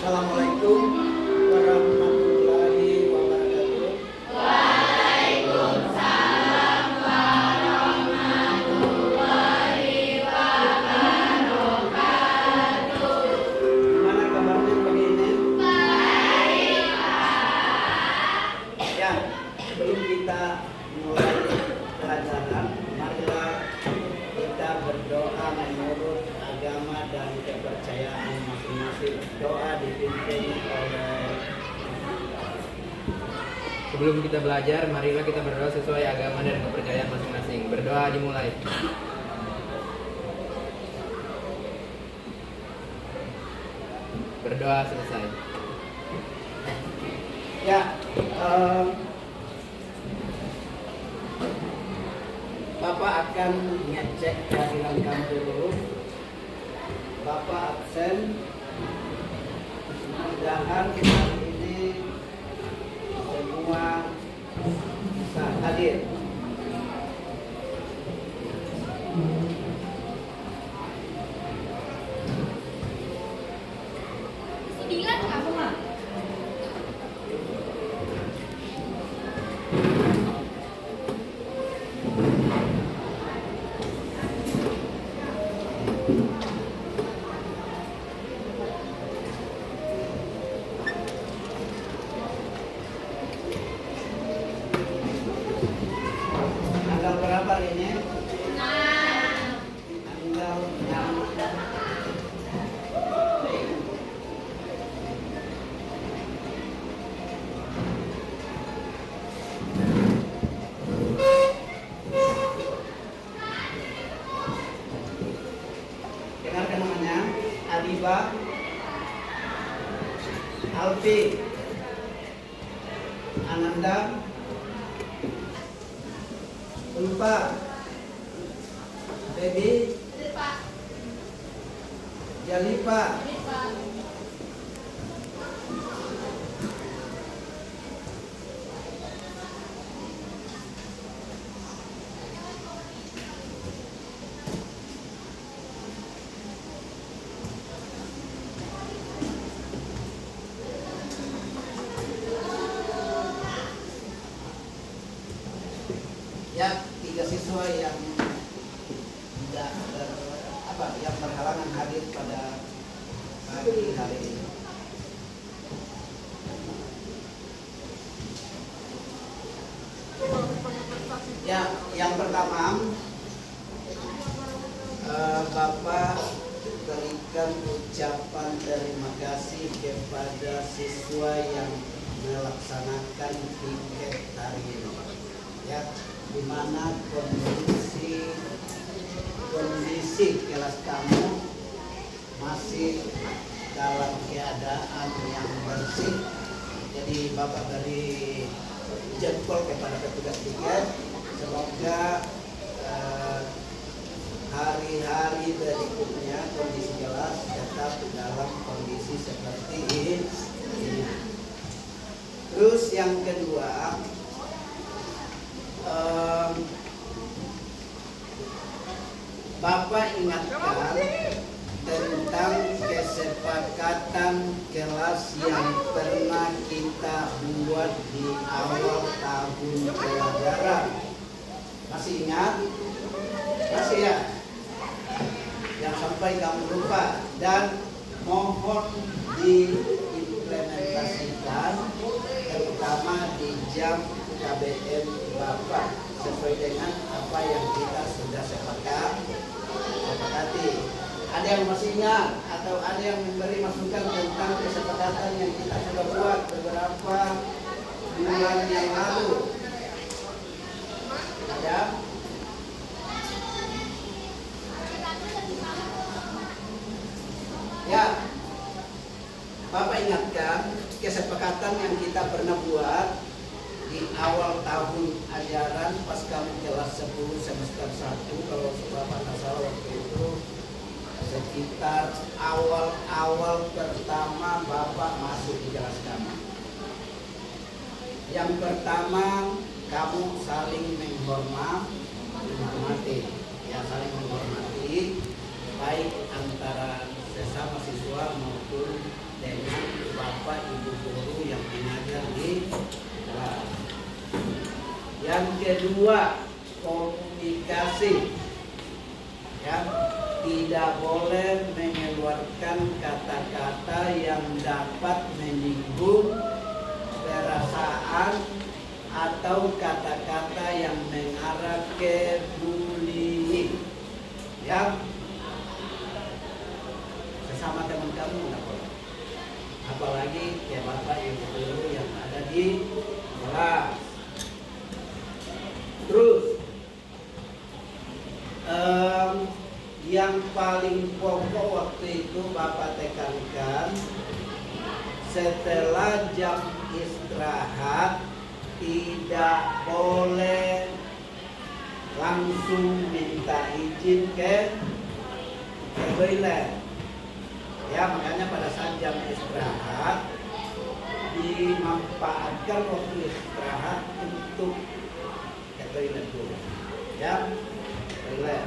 Assalamualaikum warahmatullahi wabarakatuh. Waalaikumsalam warahmatullahi wabarakatuh. Gimana kabarnya pagi ini? Baik. Ya, sebelum kita mulai pelajaran, marilah kita berdoa menurut agama dan kepercayaan masing-masing. Doa dipimpin oleh. Sebelum kita belajar, marilah kita berdoa sesuai agama dan kepercayaan masing-masing. Berdoa dimulai. Berdoa selesai. Ya, Bapak akan ngecek kehadiran kamu dulu. Bapak absen. Mudah-mudahan hari ini semua bisa hadir. Sembilan kamu mah. Tanggal berapa hari ini? Nah, Tanggal 6. Dengarkan namanya Adiba, Alfi, Ananda, Ulfa, Baby, Pak. Jalifa, Pak. ya 3 siswa yang tidak yang berhalangan hadir pada pagi hari ini. Ya, yang pertama Bapak berikan ucapan terima kasih kepada siswa yang melaksanakan piket hari ini. Ya, di mana kondisi kelas kamu masih dalam keadaan yang bersih. Jadi Bapak beri jempol kepada petugas tiket. Semoga hari-hari berikutnya kondisi kelas tetap dalam kondisi seperti ini. Terus yang kedua, Bapak ingatkan tentang kesepakatan kelas yang pernah kita buat di awal tahun pelajaran. Masih ingat? Masih ya? Yang sampai kamu lupa, dan mohon diimplementasikan terutama di jam KBM Bapak sesuai dengan apa yang kita sudah sepakati. Ada yang masih ingat atau ada yang memberi masukan tentang kesepakatan yang kita sudah buat beberapa bulan yang lalu? Ada? Ya, Bapak ingatkan kesepakatan yang kita pernah buat di awal tahun ajaran pas kamu kelas 10 semester 1, kalau Bapak nggak salah waktu itu sekitar awal pertama Bapak masuk di kelas kamu. Yang pertama, kamu saling menghormati, ya, saling menghormati baik antara sesama siswa maupun dengan Bapak Ibu guru yang mengajar di kelas. Yang kedua, komunikasi. Ya, tidak boleh mengeluarkan kata-kata yang dapat menyinggung perasaan atau kata-kata yang mengarah ke bullying. Ya, sesama teman kamu nggak boleh. Apalagi ya Bapak Ibu guru yang ada di kelas. Terus yang paling pokok waktu itu Bapak tekankan, setelah jam istirahat tidak boleh langsung minta izin ke toilet. Ya, makanya pada saat jam istirahat dimanfaatkan waktu istirahat untuk ke toilet dulu. Ya, toilet.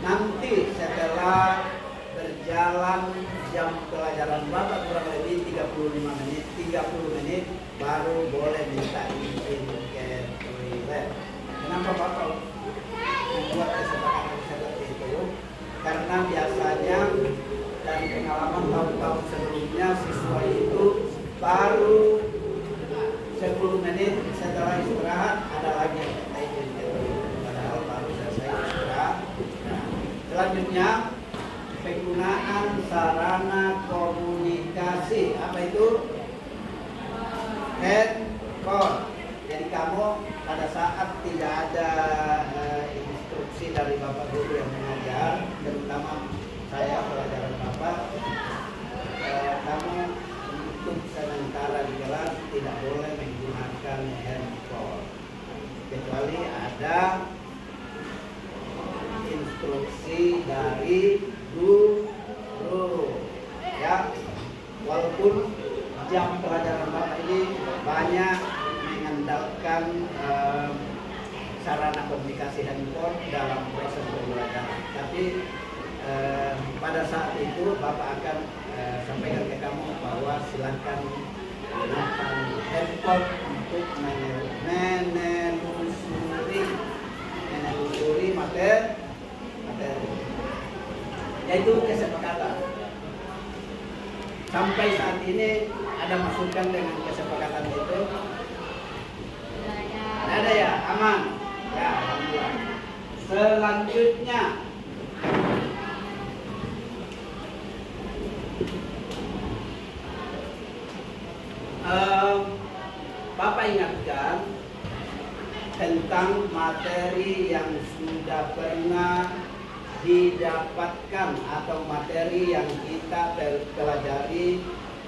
Nanti setelah berjalan jam pelajaran Bapak kurang lebih 30 menit baru boleh minta izin ke toilet. Kenapa Bapak membuat kesepakatan seperti itu? Karena biasanya dari pengalaman tahun-tahun sebelumnya siswa itu baru 10 menit setelah istirahat ada lagi yang minta izin ke toilet. Padahal baru selesai istirahat. Selanjutnya, penggunaan sarana komunikasi. Apa itu? Handphone. Jadi kamu pada saat tidak ada instruksi dari Bapak Guru yang mengajar, terutama saya pelajaran Bapak, kamu untuk sementara di kelas tidak boleh menggunakan handphone kecuali ada instruksi dari guru. Ya, walaupun jam pelajaran Bapak ini banyak mengandalkan sarana komunikasi handphone dalam proses pembelajaran, tapi pada saat itu Bapak akan sampaikan ke kamu bahwa silakan gunakan handphone untuk menelusuri materi. Yaitu kesepakatan. Sampai saat ini ada masukan dengan kesepakatan itu? Ada ya, aman. Ya, alhamdulillah. Selanjutnya, Bapak ingatkan tentang materi yang sudah pernah didapatkan atau materi yang kita pelajari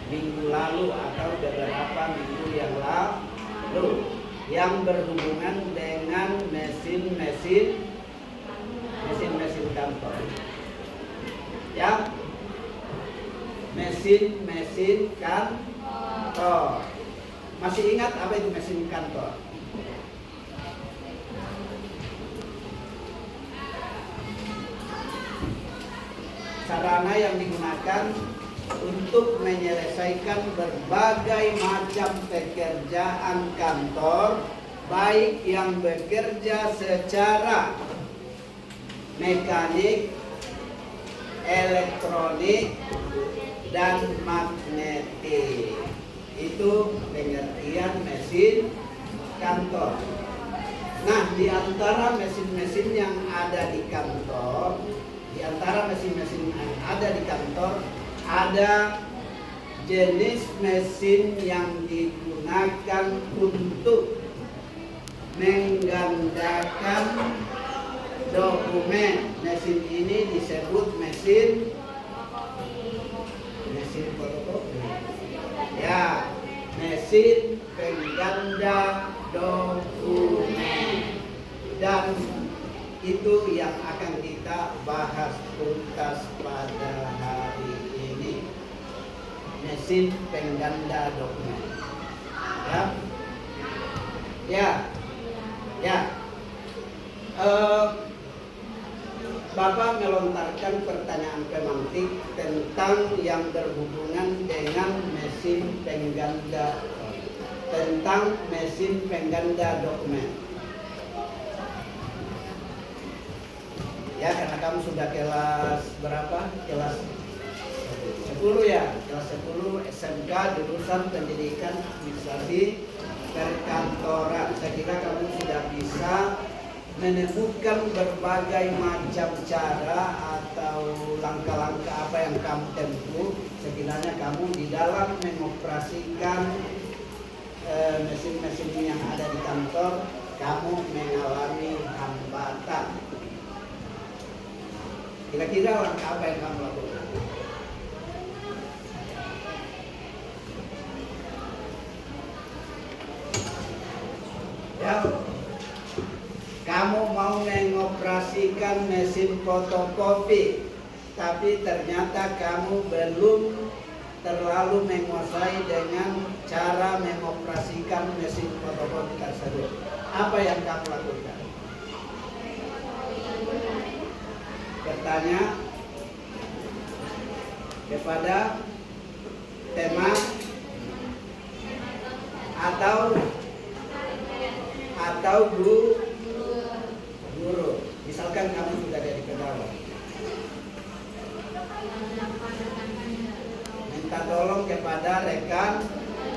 minggu lalu atau beberapa minggu yang lalu yang berhubungan dengan mesin-mesin kantor. Ya, mesin-mesin kantor. Masih ingat apa itu mesin kantor? Sarana yang digunakan untuk menyelesaikan berbagai macam pekerjaan kantor, baik yang bekerja secara mekanik, elektronik, dan magnetik. Itu pengertian mesin kantor. Nah, di antara mesin-mesin yang ada di kantor, ada jenis mesin yang digunakan untuk menggandakan dokumen. Mesin ini disebut mesin fotokopi. Ya, mesin pengganda dokumen. Dan itu yang akan kita bahas tuntas pada hari ini. Mesin pengganda dokumen. Bapak melontarkan pertanyaan pemantik tentang yang berhubungan dengan mesin pengganda dokumen. Ya, karena kamu sudah kelas berapa? Kelas 10 ya, kelas 10 SMK jurusan Pendidikan Administrasi Perkantoran. Saya kira kamu sudah bisa menemukan berbagai macam cara atau langkah-langkah apa yang kamu tempuh sekiranya kamu di dalam mengoperasikan mesin-mesin yang ada di kantor, kamu mengalami hambatan. Kira-kira langkah apa yang kamu lakukan? Ya, kamu mau mengoperasikan mesin fotokopi, tapi ternyata kamu belum terlalu menguasai dengan cara mengoperasikan mesin fotokopi tersebut. Apa yang kamu lakukan? Bertanya kepada tema atau guru. Misalkan kamu sudah jadi pegawai, minta tolong kepada rekan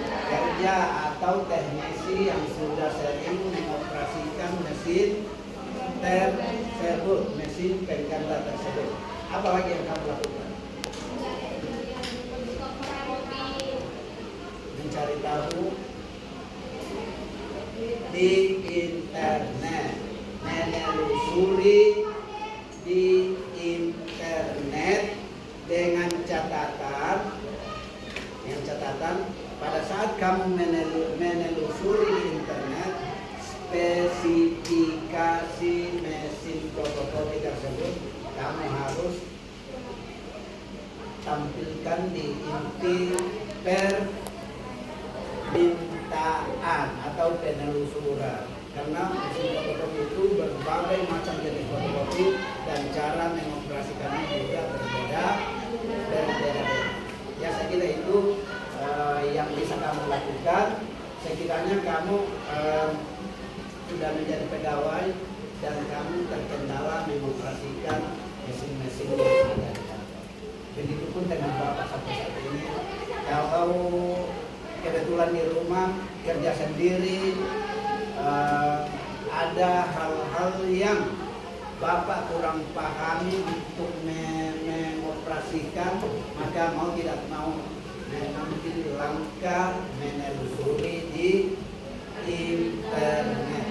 kerja atau teknisi yang sudah sering mengoperasikan mesin tersebut, mesin pengganda tersebut. Apa lagi yang kamu lakukan? Mencari tahu di internet, menelusuri di internet dengan catatan pada saat kamu menelusuri di internet spesifikasi mesin fotokopi tersebut, kamu harus tampilkan di inti permintaan atau penelusuran. Karena mesin fotokopi itu berbagai macam jenis fotokopi dan cara mengoperasikannya juga berbeda. Ya, saya kira itu yang bisa kamu lakukan sekiranya kamu sudah menjadi pegawai dan kamu terkendala mengoperasikan mesin-mesin yang ada di kantor. Begitupun dengan Bapak sampai saat ini. Kalau kebetulan di rumah kerja sendiri, ada hal-hal yang Bapak kurang pahami untuk mengoperasikan, maka mau tidak mau mengambil langkah menelusuri di internet.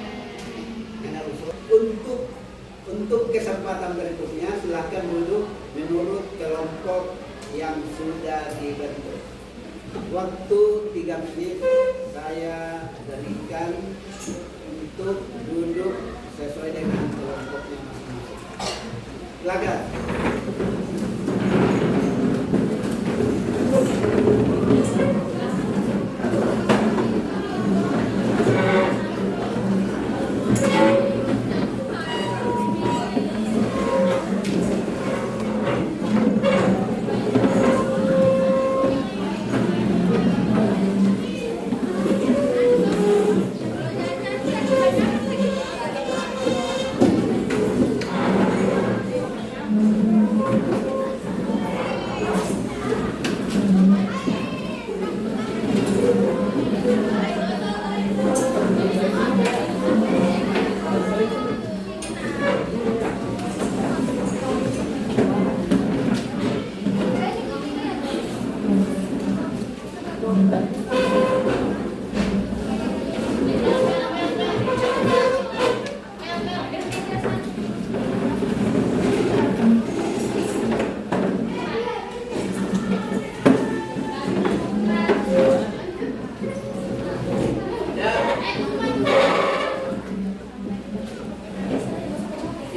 Untuk kesempatan berikutnya silakan duduk menurut kelompok yang sudah dibentuk. Waktu 3 menit saya berikan untuk duduk sesuai dengan kelompoknya masing-masing. Silakan.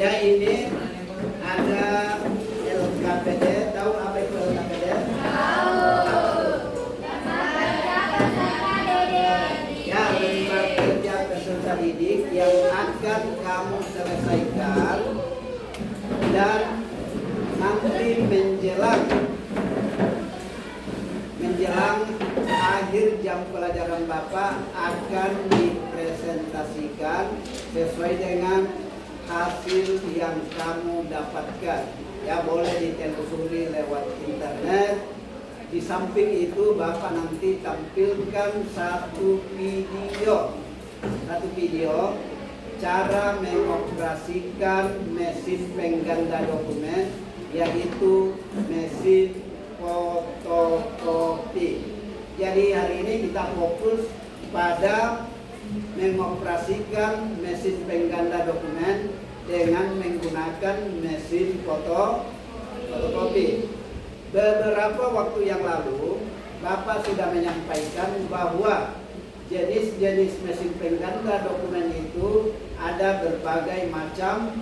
Ya, ini ada LKPD. Tahu apa itu LKPD? Tahu. pelajaran Bapak akan dipresentasikan sesuai dengan hasil yang kamu dapatkan. Ya, boleh ditelusuri lewat internet. Di samping itu Bapak nanti tampilkan satu video cara mengoperasikan mesin pengganda dokumen, yaitu mesin fotokopi. Jadi hari ini kita fokus pada mengoperasikan mesin pengganda dokumen dengan menggunakan mesin fotokopi. Beberapa waktu yang lalu, Bapak sudah menyampaikan bahwa jenis-jenis mesin pengganda dokumen itu ada berbagai macam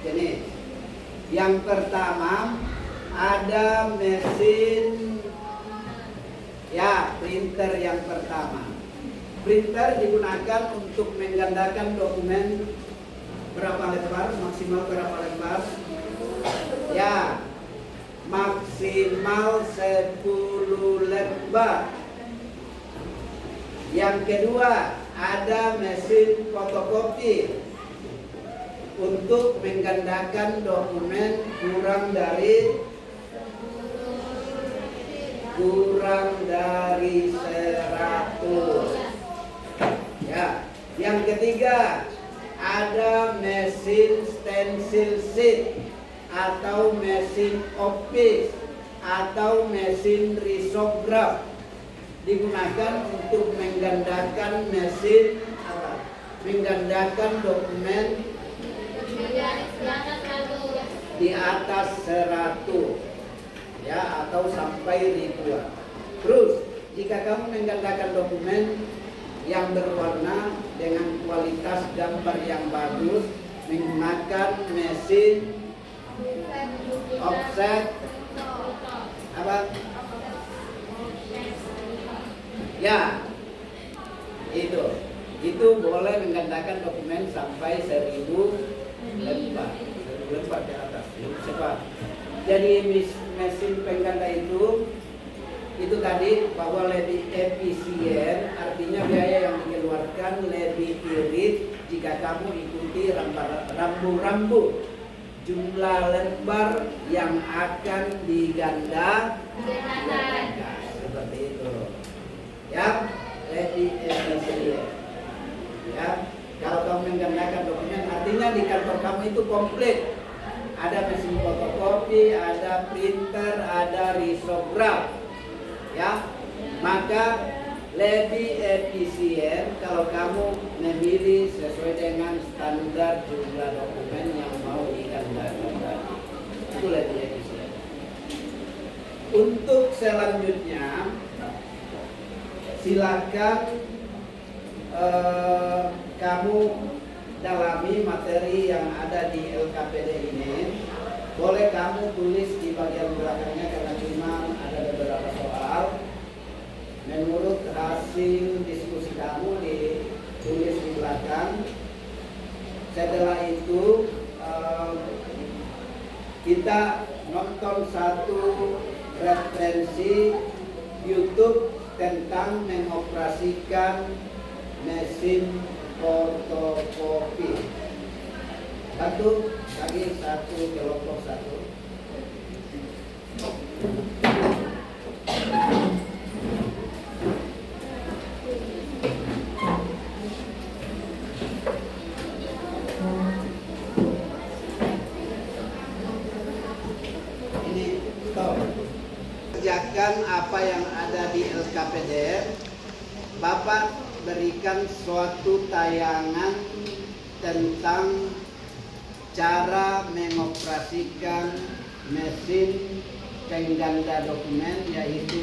jenis. Yang pertama, ada mesin printer yang pertama. Printer digunakan untuk menggandakan dokumen berapa lembar, maksimal berapa lembar? Ya, maksimal 10 lembar. Yang kedua, ada mesin fotokopi untuk menggandakan dokumen kurang dari 100. Ya. Yang ketiga, ada mesin stencil sheet atau mesin office atau mesin risograf, digunakan untuk menggandakan menggandakan dokumen di atas 100 ya, atau sampai ribuan. Terus jika kamu menggandakan dokumen yang berwarna dengan kualitas gambar yang bagus menggunakan mesin offset ya, itu boleh menggandakan dokumen sampai 1000 lembar ke atas. Cepat. Jadi mesin pengganda itu tadi bahwa lebih efisien, artinya biaya yang dikeluarkan lebih irit jika kamu ikuti rambu-rambu jumlah lembar yang akan digandakan. Seperti itu. Ya, lebih efisien. Ya, kalau kamu menggandakan dokumen, artinya di kantor kamu itu komplit. Ada mesin fotokopi, ada printer, ada risograf. Ya, maka lebih efisien kalau kamu memilih sesuai dengan standar jumlah dokumen yang mau digandakan. Itu lebih efisien. Untuk selanjutnya, silakan kamu dalami materi yang ada di LKPD ini. Boleh kamu tulis di bagian belakangnya karena cuma ada beberapa soal. Menurut hasil diskusi kamu ditulis di belakang. Setelah itu kita nonton satu referensi YouTube tentang mengoperasikan mesin fotokopi. Bantu bagi satu kelompok satu. Ini toh kerjakan apa yang ada di LKPD. Bapak berikan suatu tayangan tentang cara mengoperasikan mesin pengganda dokumen, yaitu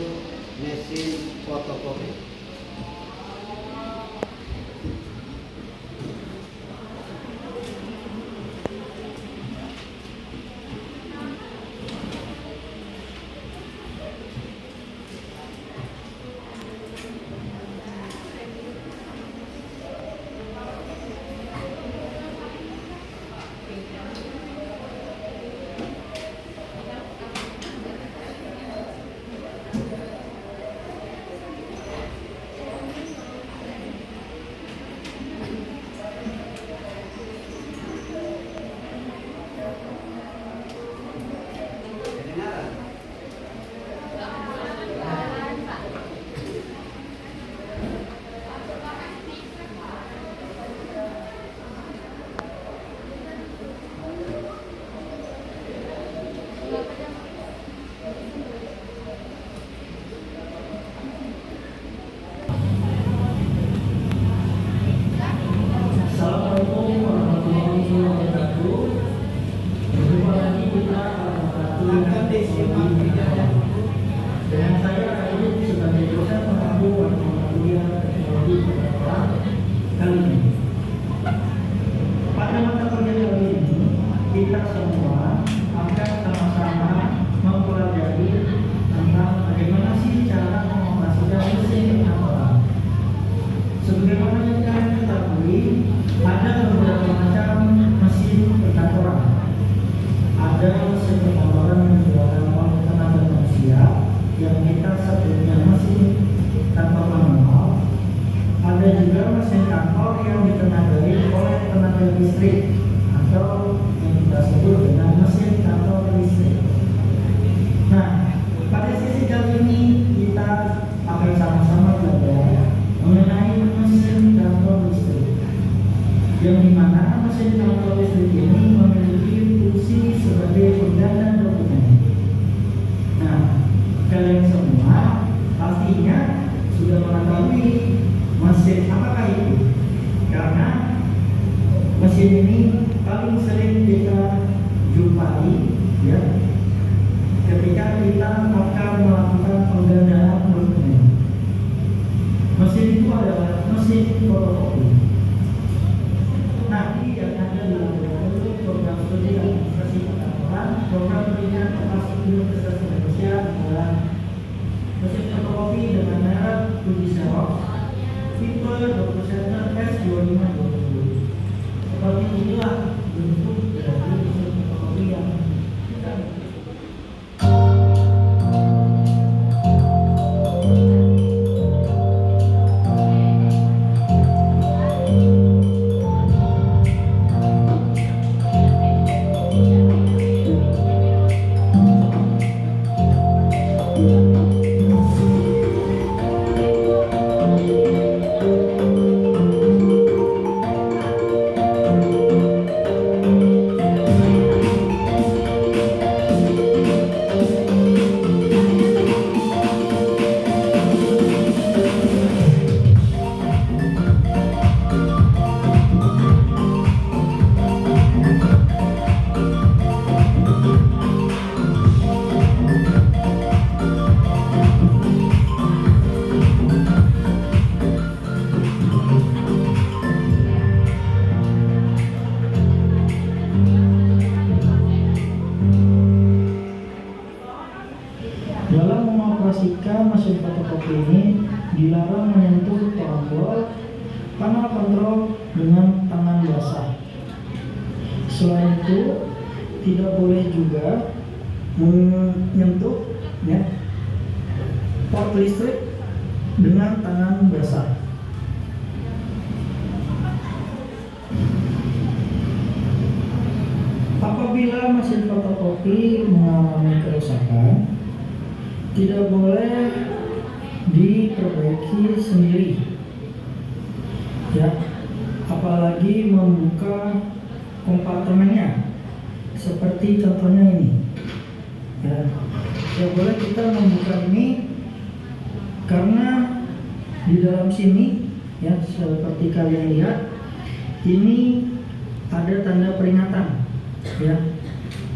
mesin fotokopi. Ada beberapa macam mesin perkantoran. Ada mesin perkantoran yang digunakan oleh tenaga manusia yang kita sebutnya mesin kantor manual. Ada juga mesin kantor yang ditenagai oleh tenaga listrik atau yang kita sebut dengan mesin kantor listrik. Nah, pada sesi kali ini kita akan sama-sama belajar mengenai mesin kantor listrik, yang dimana mesin kantor listrik ini memiliki fungsi sebagai pengganda dokumen. Nah, kalian semua pastinya sudah mengetahui mesin apakah itu, karena mesin ini paling sering kita jumpai ya ketika kita akan melakukan penggandaan dokumen. Mesin itu adalah mesin fotokopi. Nah, ini yang ada dalam program studi administrasi perkantoran, program pendidikan vokasi Universitas Indonesia adalah mesin fotokopi dengan merek Fuji Xerox tipe DocuCenter S2520. Seperti inilah bentuk dari mesin fotokopi yang kita miliki. Dalam mengoperasikan mesin fotokopi ini dilarang menyentuh tombol panel kontrol dengan tangan basah. Selain itu, tidak boleh juga menyentuh port listrik dengan tangan basah. Apabila mesin fotokopi mengalami kerusakan, tidak boleh diperbaiki sendiri, ya, apalagi membuka kompartemennya, seperti contohnya ini. Ya, tidak boleh kita membuka ini karena di dalam sini, ya, seperti kalian lihat, ini ada tanda peringatan, ya,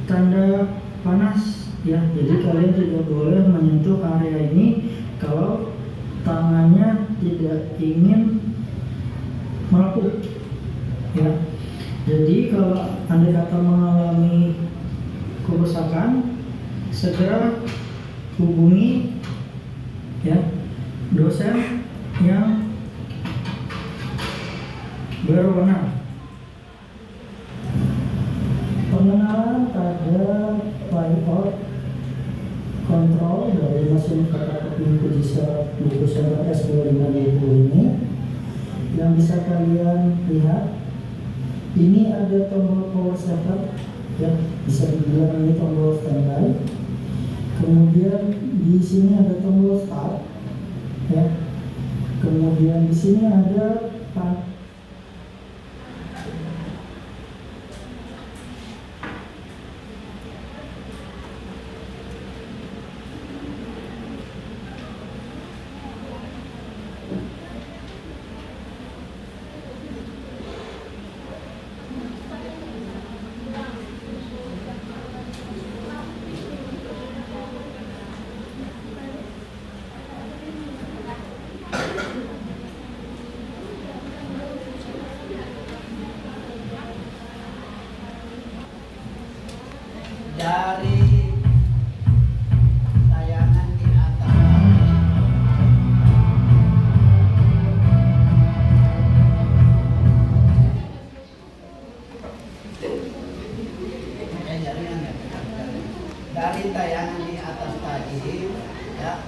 tanda panas. Ya, jadi kalian tidak boleh menyentuh area ini kalau tangannya tidak ingin melepuh. Ya, jadi kalau Anda kata mengalami kerusakan, segera hubungi ya dosen yang berwenang. Pengenalan pada layout kontrol dari mesin fotokopi Fuji DocuCenter S2520 ini yang bisa kalian lihat, ini ada tombol power setup, ya, bisa dibilang ini tombol standby. Kemudian di sini ada tombol start, ya. Kemudian di sini ada ya.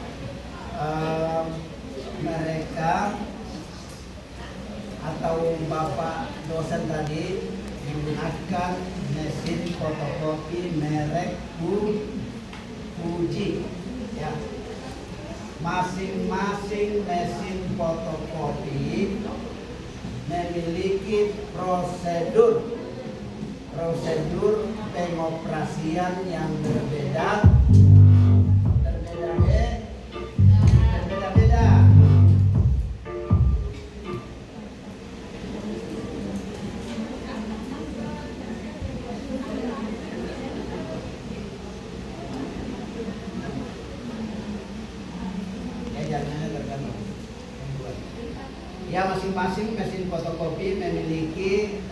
Mereka atau Bapak dosen tadi menggunakan mesin fotokopi merek Fuji ya. Masing-masing mesin fotokopi memiliki prosedur pengoperasian yang berbeda-beda. Ya, masing-masing mesin fotokopi memiliki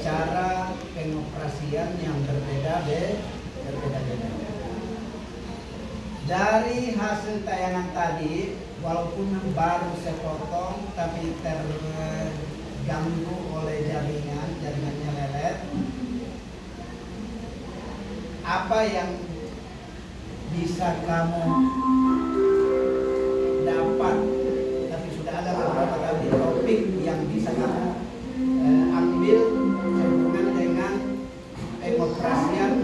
cara pengoperasian yang berbeda-beda. Dari hasil tayangan tadi, walaupun baru sepotong tapi terganggu oleh jaringannya lelet. Apa yang bisa kamu dapat? Tapi sudah ada beberapa tadi topik yang bisa kamu ambil sehubungan dengan pengoperasian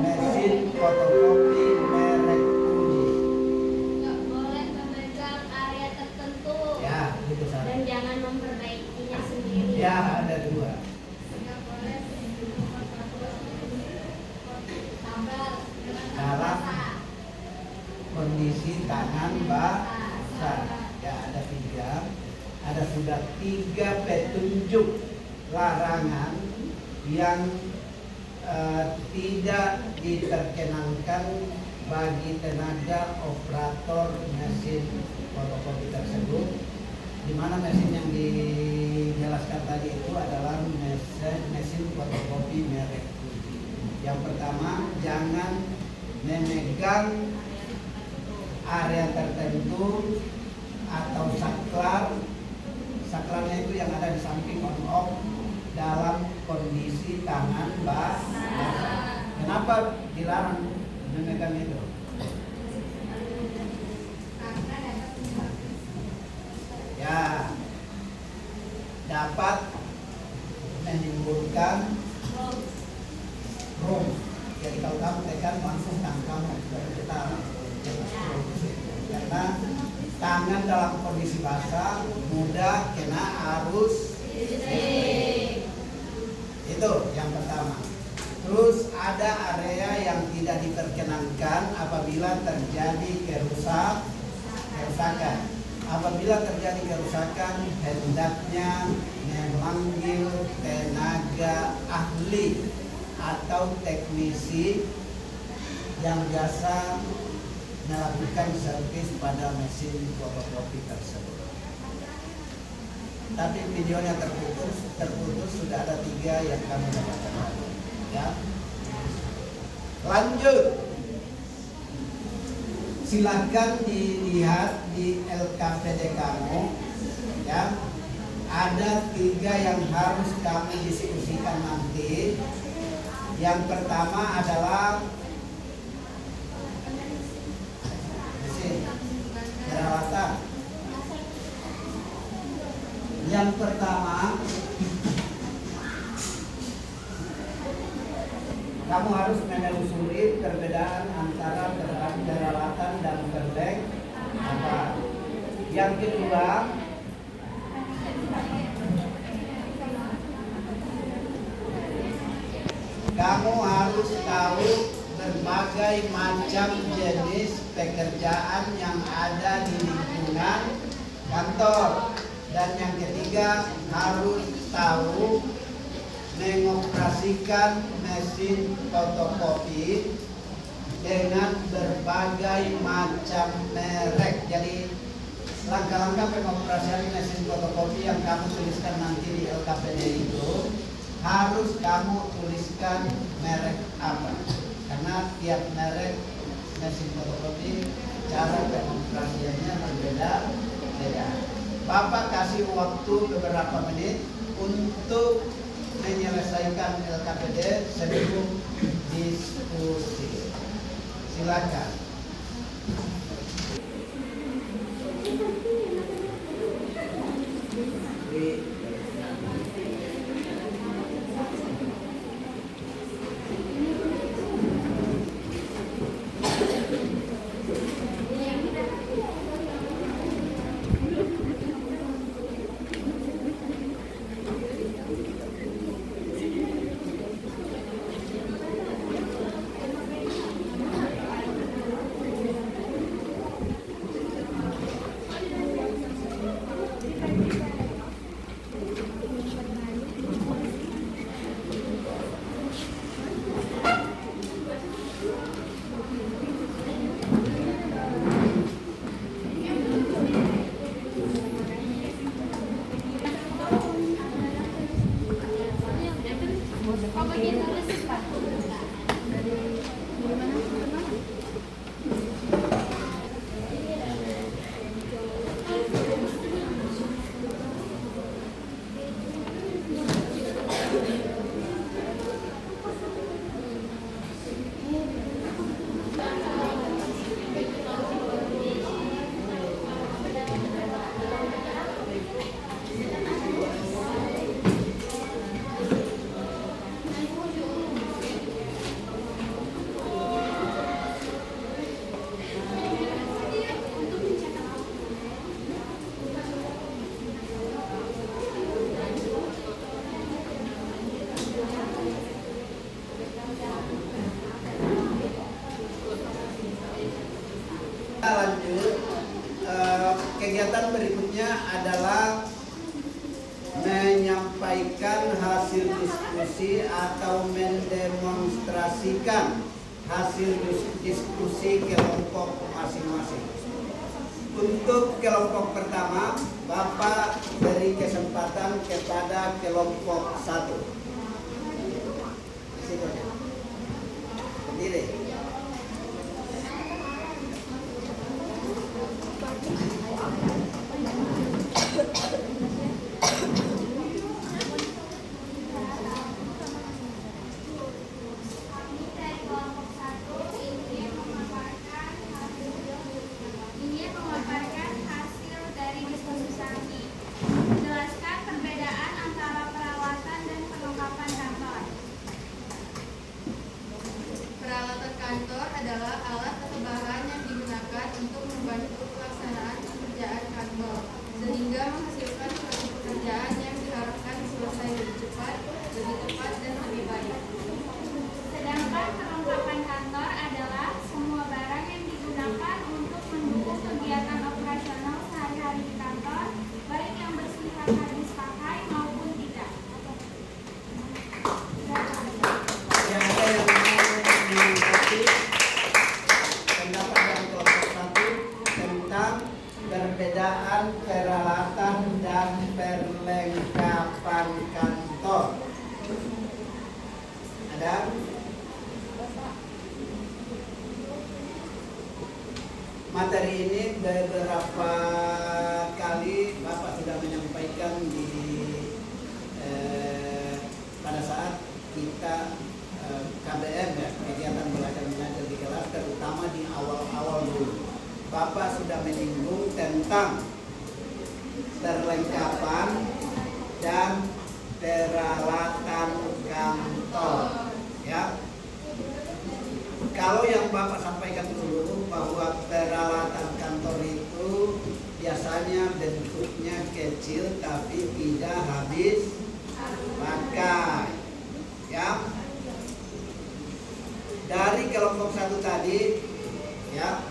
mesin fotokopi merek Fuji. Nggak boleh memegang area tertentu. Ya, gitu Dan saja. jangan memperbaikinya sendiri. Ya, ada dua. Nggak boleh sabar dengan Dalam basah. kondisi tangan basah. Ya, ada tiga. Ada sudah 3 petunjuk larangan yang tidak diperkenankan bagi tenaga operator mesin fotokopi tersebut, di mana mesin yang dijelaskan tadi itu adalah mesin fotokopi merek Fuji. Yang pertama, jangan memegang area tertentu atau saklarnya itu yang ada di samping on off dalam kondisi tangan basah. Kenapa dilarang memegang itu? Ya, dapat menimbulkan rum. Jadi kalau kamu tekan langsung tangan kamu bergetar. Karena tangan dalam kondisi basah mudah kena arus listrik. Itu yang pertama. Terus ada area yang tidak diperkenankan apabila terjadi kerusakan. Apabila terjadi kerusakan, hendaknya memanggil tenaga ahli atau teknisi yang biasa melakukan servis pada mesin fotokopi tersebut. Tapi videonya terputus sudah ada 3 yang kami dapatkan. Ya. Lanjut. Silakan dilihat di LKPD kamu. Ya. Ada 3 yang harus kami diskusikan nanti. Yang pertama adalah perawatan. Yang pertama, kamu harus menelusuri perbedaan antara peralatan dan perlek apa. Yang kedua, kamu harus tahu berbagai macam jenis pekerjaan yang ada di lingkungan kantor. Dan yang ketiga, harus tahu mengoperasikan mesin fotokopi dengan berbagai macam merek. Jadi langkah-langkah pengoperasian mesin fotokopi yang kamu tuliskan nanti di LKPD itu harus kamu tuliskan merek apa, karena tiap merek mesin fotokopi cara pengoperasiannya berbeda-beda. Bapak kasih waktu beberapa menit untuk menyelesaikan LKPD sebelum diskusi. Silakan. Kita lanjut. Kegiatan berikutnya adalah menyampaikan hasil diskusi atau mendemonstrasikan hasil diskusi kelompok masing-masing. Untuk kelompok pertama, Bapak beri kesempatan kepada kelompok 1. Berdiri. Kami dari kelompok 1 ingin memaparkan hasil dari diskusi kami. Menjelaskan perbedaan antara perawatan dan perlengkapan kantor. Peralatan kantor adalah alat atau bahan yang digunakan untuk membantu pelaksanaan pekerjaan kantor, sehingga menghasilkan suatu pekerjaan yang diharapkan selesai lebih cepat, lebih tepat, dan lebih baik. Sedangkan perlengkapan kantor adalah semua barang yang digunakan untuk mendukung kegiatan operasional sehari-hari di kantor, baik yang bersifat habis pakai maupun tidak. Yang ada yang mau mengikuti pendapat dari kelompok 1 tentang perbedaan peralatan dan perlengkapan kantor. Ada? Materi ini beberapa kali Bapak sudah menyampaikan di pada saat kita KBM, ya, kegiatan belajar mengajar di kelas, terutama di awal-awal dulu. Bapak sudah menyinggung tentang perlengkapan dan peralatan kantor, ya. Kalau yang Bapak sampaikan dulu bahwa peralatan kantor itu biasanya bentuknya kecil tapi tidak habis pakai, ya. Dari kelompok 1 tadi, ya,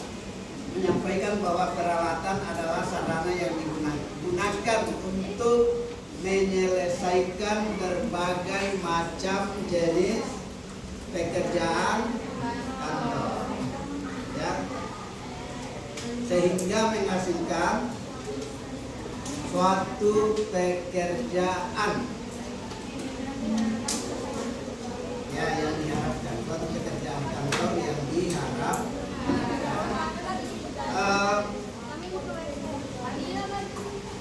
menyampaikan bahwa peralatan adalah sarana yang digunakan untuk menyelesaikan berbagai macam jenis pekerjaan kantor, ya, sehingga menghasilkan suatu pekerjaan, ya, yang diharapkan, suatu pekerjaan kantor yang diharapkan.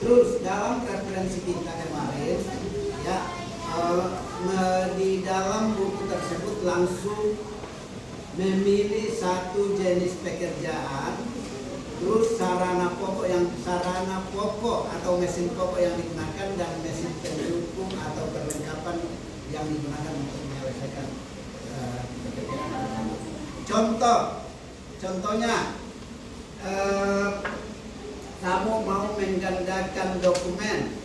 Terus dalam referensi kita kemarin, ya, di dalam buku tersebut langsung memilih satu jenis pekerjaan, terus sarana pokok atau mesin pokok yang digunakan dan mesin pendukung atau perlengkapan yang digunakan untuk menyelesaikan pekerjaan tersebut. Contohnya, kamu mau menggandakan dokumen,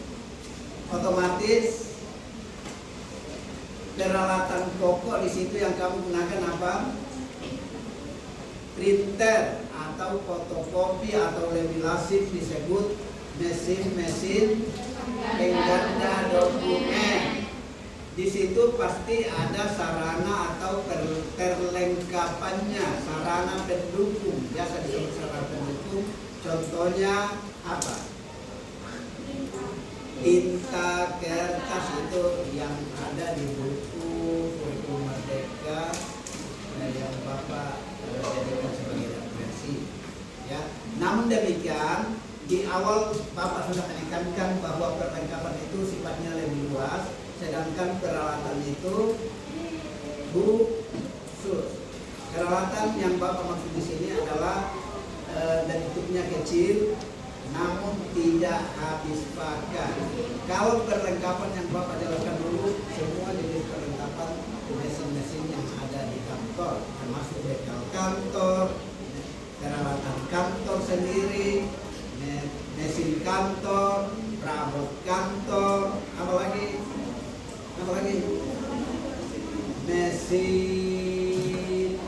otomatis peralatan pokok di situ yang kamu gunakan apa? Printer atau fotokopi, atau lebih lasik disebut mesin-mesin pengganda dokumen. Di situ pasti ada sarana atau perlengkapannya, sarana pendukung, biasa disebut sarana pendukung. Contohnya apa? Tinta, kertas, itu yang ada di buku kurikulum Merdeka yang Bapak jadikan sebagai referensi, ya. Namun demikian, di awal Bapak sudah menekankan bahwa perlengkapan itu sifatnya lebih luas, sedangkan peralatan itu khusus. Peralatan yang Bapak maksud di sini adalah bentuknya kecil, namun tidak habis pakai. Kalau perlengkapan yang Bapak jelaskan dulu, semua jenis perlengkapan mesin-mesin yang ada di kantor, termasuk bekal kantor, peralatan kantor sendiri, mesin kantor, perabot kantor, apa lagi? Mesin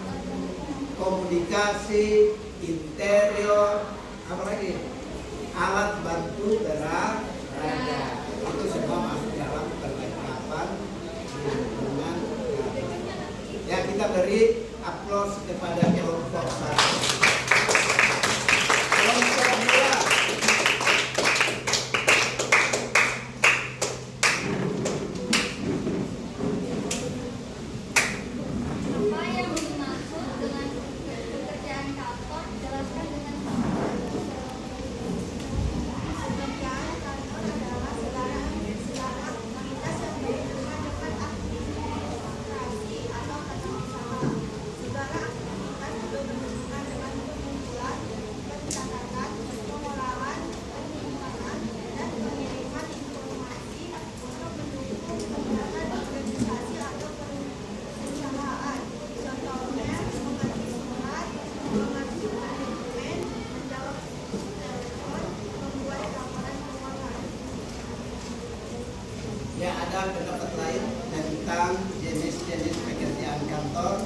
komunikasi, interior, Ada pendapat lain tentang jenis-jenis pekerjaan kantor?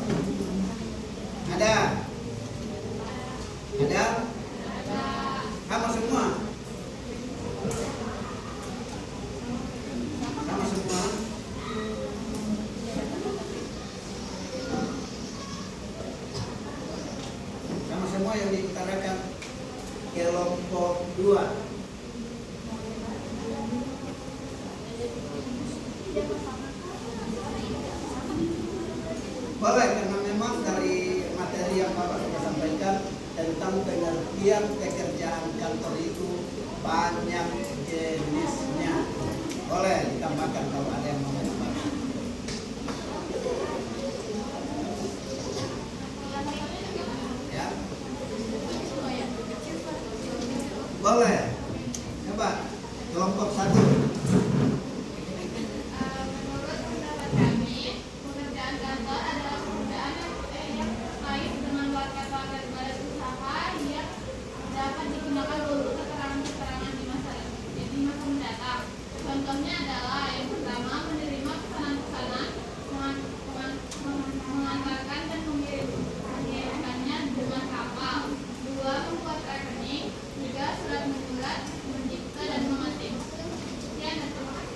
Ada? Ada? Sama semua? Sama semua? Sama semua yang diutarakan kelompok 2. Boleh, karena memang dari materi yang Bapak sudah sampaikan tentang pengertian pekerjaan kantor itu banyak jenisnya. Boleh ditambahkan kalau ada yang mau menambahkan. Ya. Boleh. Coba kelompok 1. Menurut pendapat kami, pekerjaan kantor adalah pekerjaan yang terkait dengan paket-paket badan usaha yang dapat digunakan untuk keterangan-keterangan di masa mendatang. Contohnya adalah yang pertama, menerima pesanan-pesanan, mengantarkan dan mengirimkannya dengan kapal. 2. Membuat rekening. 3. Surat menyurat, mencipta dan memetik. Sekian dan terima kasih.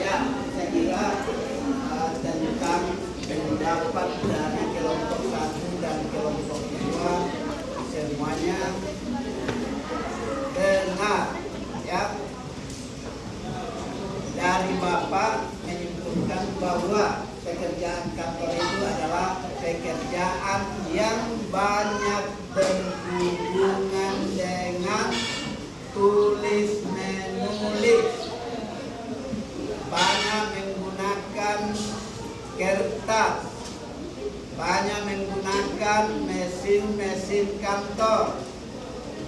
Ya, saya kira tentang pendapat dari kelompok 1 dan kelompok 2 semuanya benar. Ya, dari Bapak menyimpulkan bahwa pekerjaan kantor itu adalah pekerjaan yang banyak berhubungan dengan tulis menulis, banyak menggunakan kertas, banyak menggunakan mesin-mesin kantor,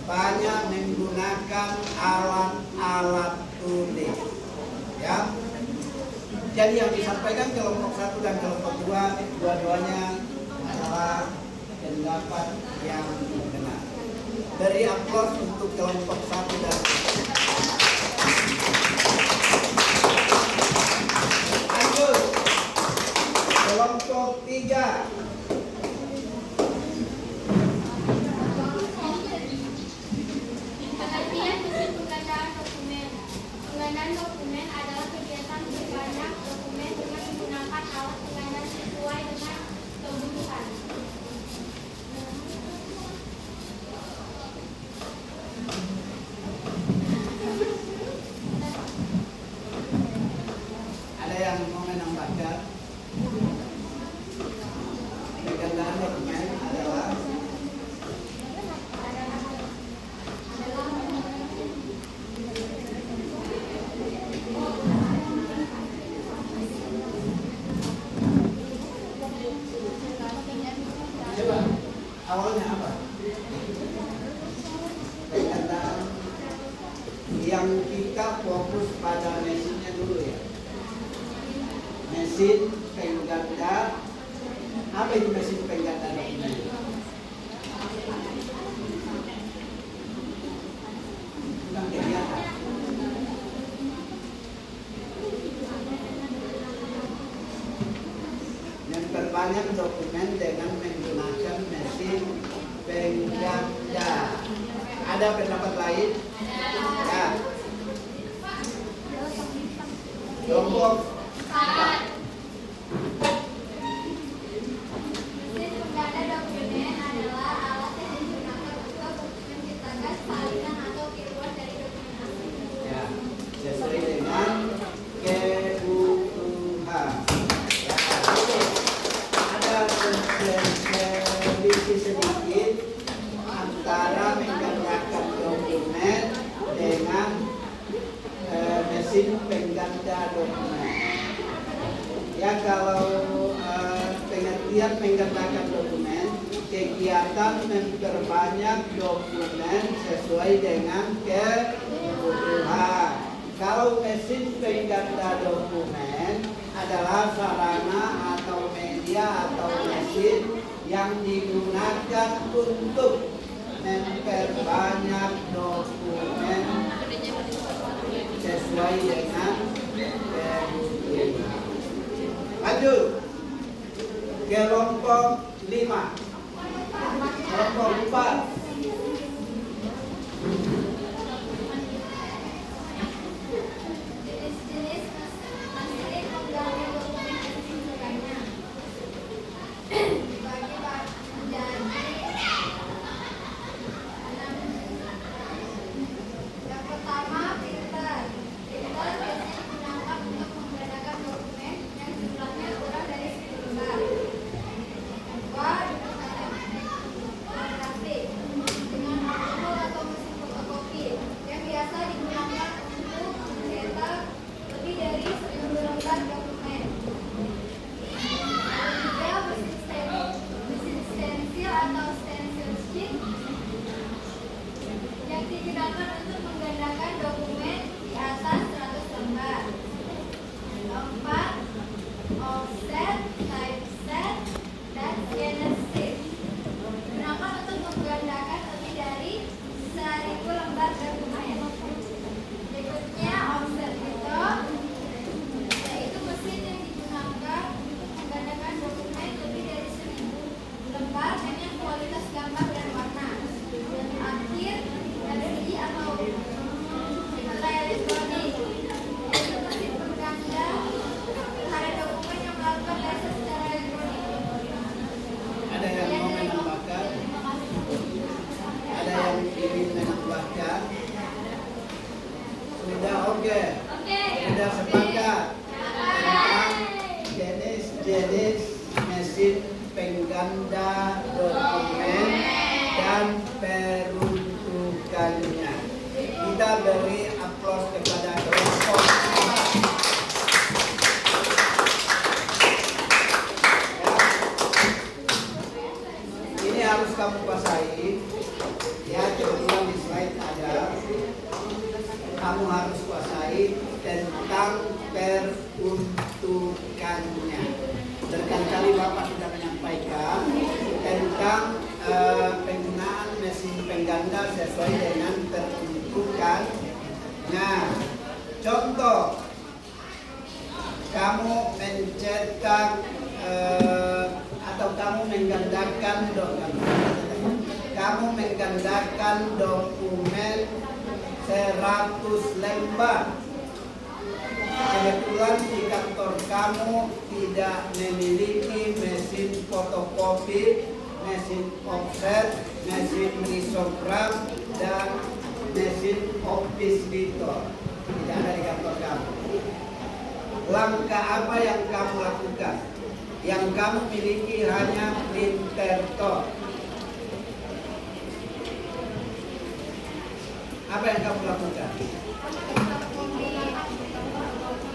banyak menggunakan alat-alat tulis. Ya. Jadi yang disampaikan kelompok 1 dan kelompok 2 dua-duanya adalah pendapat yang benar. Beri aplaus untuk kelompok 1 dan lanjut kelompok 3. Pengertian mesin penggandaan dokumen. Penggandaan dokumen adalah kegiatan berbanyak dokumen dengan menggunakan alat penggandaan sesuai dengan kebutuhan. Ada yang mau menambahkan? Penggandaan dokumen adalah coba awalnya apa? Penggandaan yang kita fokus pada mesinnya dulu ya. Mesin pengganda, apa itu mesin pengganda dokumen? Bukan kegiatan. Memperbanyak dokumen dengan menggunakan mesin pengganda. Ada pendapat lain? Ya. Kelompok 4. Mesin pengganda dokumen adalah alat yang digunakan untuk menciptakan salinan atau keyword dari dokumen asli. Ya, sesuai dengan kebutuhan. Ya, ada selisih sedikit antara menggandakan dokumen dengan mesin pengganda dokumen. Ya, kalau pengertian menggandakan dokumen kegiatan memperbanyak dokumen sesuai dengan kebutuhan. Kalau mesin pengganda dokumen adalah sarana atau media atau mesin yang digunakan untuk memperbanyak dokumen sesuai dengan kebutuhan. Lanjut. Kelompok 5. Kelompok 4. Jenis-jenis mesin pengganda dokumen dan sisanya dibagi menjadi 6. Yang pertama, printer. Printer biasanya digunakan untuk menggandakan dokumen yang jumlahnya kurang dari 10 lembar. Yang kedua, fotokopi dengan alkohol atau mesin fotokopi yang biasa digunakan untuk mencetak lebih dari 1000 lembar dokumen. Yang ketiga, mesin stensil atau stencil sheet yang digunakan untuk menggandakan dokumen di atas 100 lembar. Yang keempat, offset, typeset, dan scanner sheet digunakan untuk menggandakan lebih dari 1000 lembar dokumen. Berikutnya, offset yaitu mesin yang digunakan untuk menggandakan dokumen lebih dari 1000 lembar dengan kualitas gambar dan warna. Dan terakhir, LCD atau layar elektronik yaitu mesin pengganda terhadap dokumen yang melakukan laser secara elektronik. Ada yang mau menambahkan? Ada yang ingin menambahkan? Sudah oke. Sudah sepakat tentang jenis-jenis mesin pengganda dokumen dan peruntukannya. Kita beri aplaus kepada kelompok 4. Ini harus kamu kuasai. Ya, kebetulan di slide ada. Kamu harus kuasai tentang peruntukannya. Berkali-kali Bapak sudah menyampaikan tentang penggunaan mesin pengganda sesuai dengan peruntukan. Nah, contoh, kamu mencetak atau kamu menggandakan dokumen 100 lembar. Kebetulan di kantor kamu tidak memiliki mesin fotokopi, mesin offset, mesin risograf, dan mesin office editor. Tidak ada di kantor kamu. Langkah apa yang kamu lakukan? Yang kamu miliki hanya printer toh. Apa yang kamu lakukan?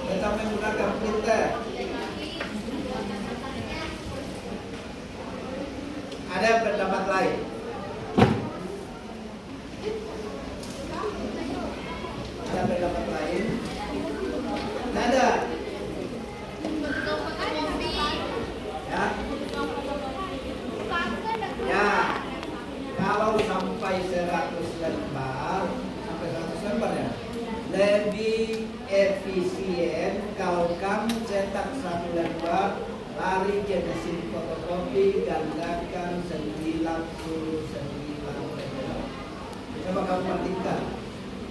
Tetap menggunakan printer. Ada pendapat lain? Ada pendapat lain? Tidak ada. Ya. Ya. Kalau sampai 100 lembar, ya, lebih efisien kalau kamu cetak 1 lembar, lari ke mesin fotokopi, gandakan 99 lembar. Coba kamu perhatikan,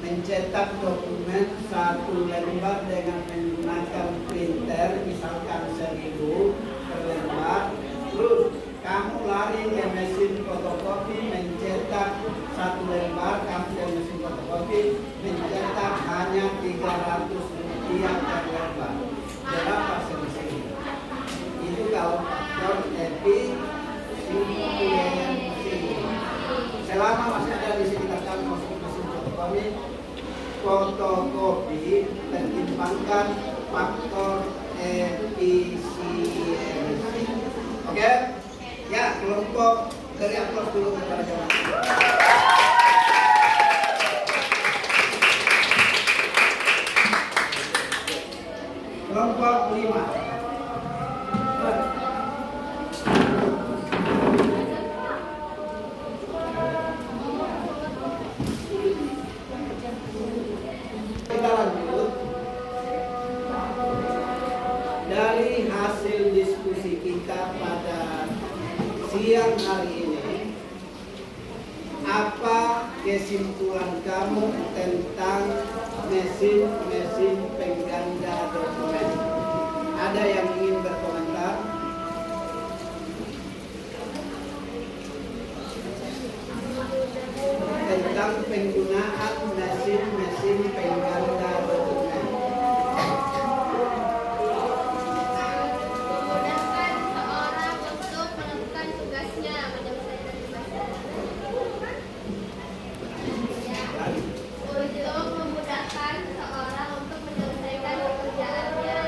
mencetak dokumen 1 lembar dengan menggunakan printer, misalkan 1000 per lembar, terus kamu lari ke mesin fotokopi, mencetak 1 lembar, kamu ke mesin fotokopi, mencetak hanya 300 rupiah per lembar. Berapa selisihnya? Itu kalau faktor efisiensi. Selama masih ada di sekitar kamu mesin fotokopi, pertimbangkan faktor efisiensi. Oke? Ya, kelompok Beri aplaus dulu kepada kawan. Kelompok 5. Kita lanjut. Dari hasil diskusi kita pada siang hari ini, apa kesimpulan kamu tentang mesin pengganda dokumen? Ada yang ingin berkomentar? Tentang penggunaan mesin pengganda dokumen. Memudahkan seorang untuk melakukan tugasnya, menyelesaikan tugasnya. Untuk memudahkan seorang untuk menyelesaikan pekerjaannya.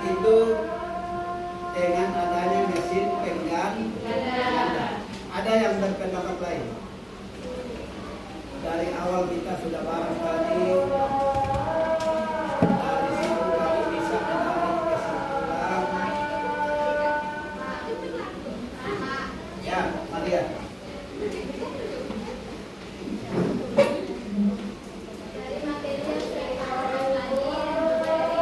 Itu dengan adanya mesin pengganda. Ada yang berpendapat lain? Dari awal kita sudah bareng tadi, dari situ kami bisa menarik kesimpulan. Ya, Maria. Dari materi yang sudah disampaikan tadi, dari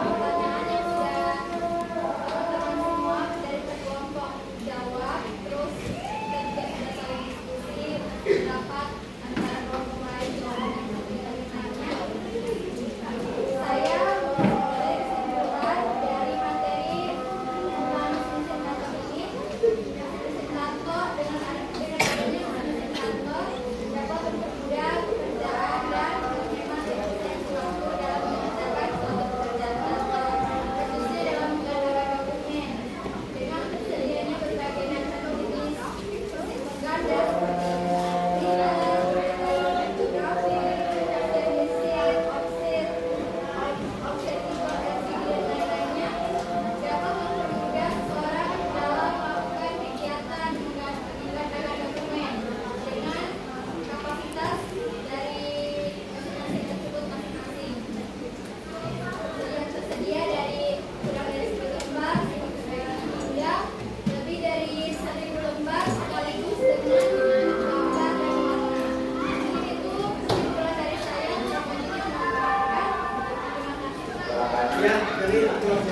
pertanyaan yang sudah teman-teman semua dari kelompok jawab, terus kita juga sudah saling diskusi pendapat antara kelompok lain jawaban yang berbeda misalnya. Saya memperoleh kesimpulan dari materi tentang mesin kantor ini. Mesin kantor dengan adanya mesin kantor dapat mempermudah pekerjaan dan menghemat efisiensi waktu dalam mengerjakan suatu pekerjaan kantor, khususnya dalam menggandakan dokumen. Dengan tersedianya berbagai macam jenis mesin pengganda seperti printer, litografi, mesin offset, offset tipografi, dan lain-lainnya, dapat mempermudah seseorang dalam melakukan kegiatan menggandakan dokumen dengan kapasitas dari mesin tersebut masing-masing. Yang tersedia dari kurang dari 10 lembar hingga lebih dari 1000 lembar sekaligus dengan gambar dan warna. Mungkin itu kesimpulan dari saya. Kurang lebihnya mohon dimaafkan. Terima kasih. Ya, dari aplaus.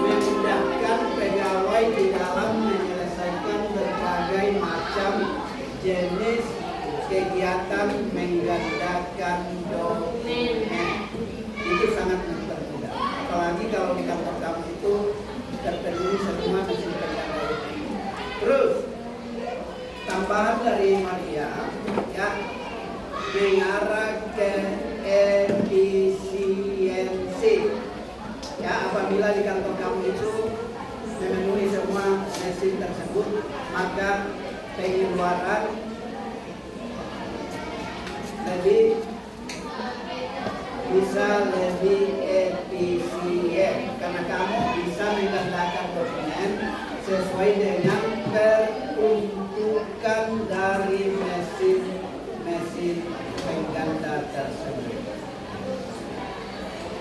Memudahkan pegawai di dalam menyelesaikan berbagai macam jenis kegiatan menggandakan dokumen. Itu sangat mempermudah. Apalagi kalau di kantor kamu itu terpenuhi semua mesin pengganda dokumen. Terus tambahan dari Maria, ya, mengarah ke efisiensi. Ya, apabila di kantor kamu itu memenuhi semua mesin tersebut, maka pengeluaran bisa lebih efisien karena kamu bisa menggandakan dokumen sesuai dengan peruntukan dari mesin pengganda tersebut.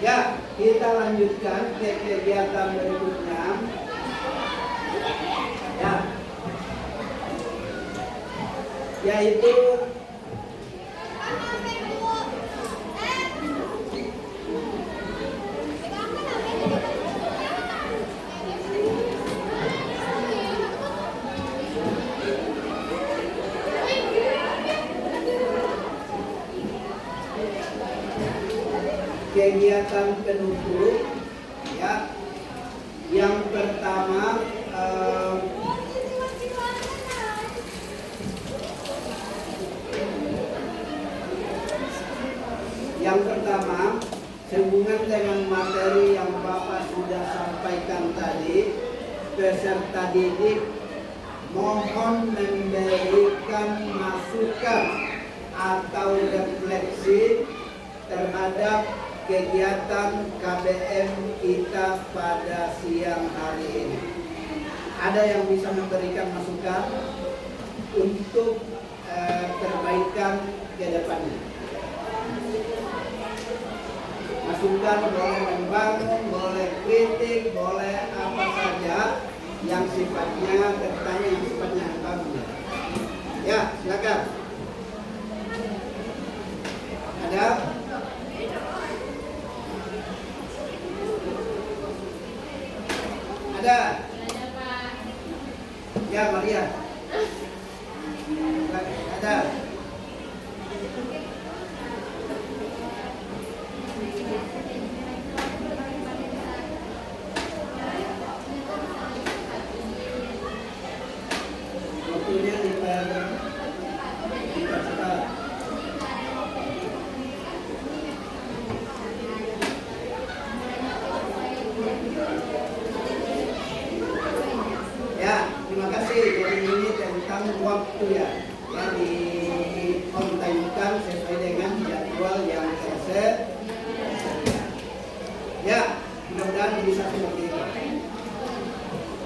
Ya, kita lanjutkan ke kegiatan berikutnya. Ya, yaitu kegiatan penutup. Ya, yang pertama sehubungan dengan materi yang Bapak sudah sampaikan tadi, peserta didik mohon memberikan masukan atau refleksi terhadap kegiatan KBM kita pada siang hari ini. Ada yang bisa memberikan masukan untuk perbaikan ke depannya. Masukan boleh membangun, boleh kritik, boleh apa saja yang sifatnya bertanya, yang sifatnya membangun. Ya, silakan. Ada? Ada? Ya, Maria. Ada? Waktunya dipercepat. Ya, terima kasih. Jadi ini tentang waktu ya, yang di on time-kan sesuai dengan jadwal yang tersedia. Ya, mudah-mudahan bisa seperti itu.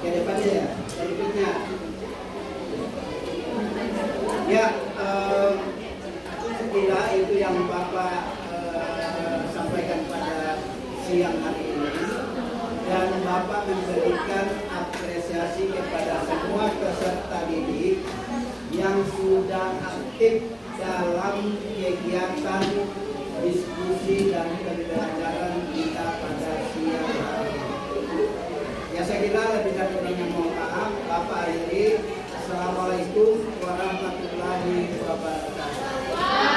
Ke depannya ya, berikutnya. Ya, sekira itu yang Bapak sampaikan pada siang hari ini. Dan Bapak memberikan apresiasi kepada semua peserta didik yang sudah aktif dalam kegiatan diskusi dan pembelajaran kita pada siang hari ini. Ya, saya kira lebih dan kurangnya mohon maaf. Bapak akhiri. Assalamualaikum warahmatullahi wabarakatuh.